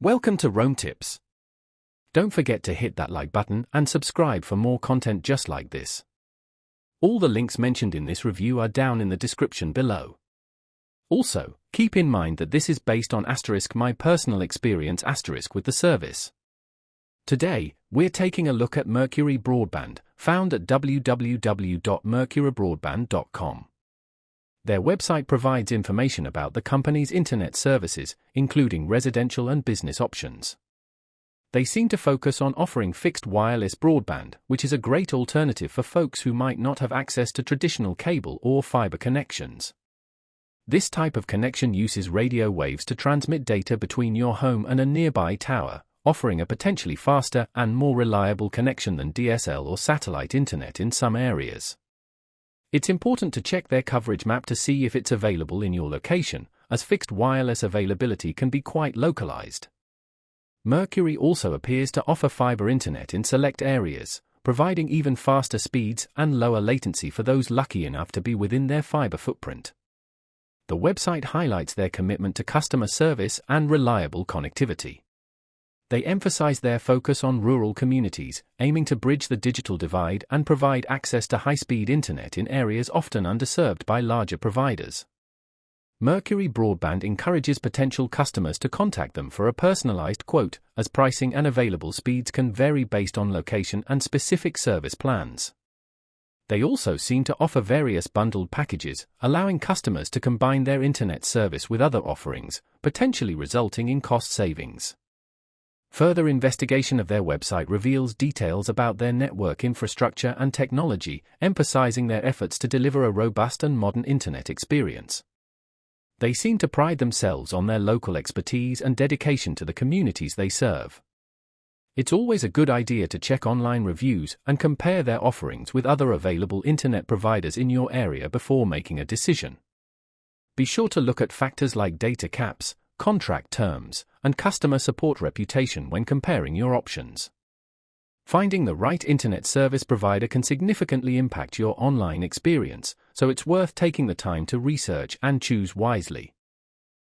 Welcome to Roam Tips. Don't forget to hit that like button and subscribe for more content just like this. All the links mentioned in this review are down in the description below. Also, keep in mind that this is based on my personal experience with the service. Today, we're taking a look at Mercury Broadband, found at www.mercurybroadband.com. Their website provides information about the company's internet services, including residential and business options. They seem to focus on offering fixed wireless broadband, which is a great alternative for folks who might not have access to traditional cable or fiber connections. This type of connection uses radio waves to transmit data between your home and a nearby tower, offering a potentially faster and more reliable connection than DSL or satellite internet in some areas. It's important to check their coverage map to see if it's available in your location, as fixed wireless availability can be quite localized. Mercury also appears to offer fiber internet in select areas, providing even faster speeds and lower latency for those lucky enough to be within their fiber footprint. The website highlights their commitment to customer service and reliable connectivity. They emphasize their focus on rural communities, aiming to bridge the digital divide and provide access to high-speed internet in areas often underserved by larger providers. Mercury Broadband encourages potential customers to contact them for a personalized quote, as pricing and available speeds can vary based on location and specific service plans. They also seem to offer various bundled packages, allowing customers to combine their internet service with other offerings, potentially resulting in cost savings. Further investigation of their website reveals details about their network infrastructure and technology, emphasizing their efforts to deliver a robust and modern internet experience. They seem to pride themselves on their local expertise and dedication to the communities they serve. It's always a good idea to check online reviews and compare their offerings with other available internet providers in your area before making a decision. Be sure to look at factors like data caps, contract terms, and customer support reputation when comparing your options. Finding the right internet service provider can significantly impact your online experience, so it's worth taking the time to research and choose wisely.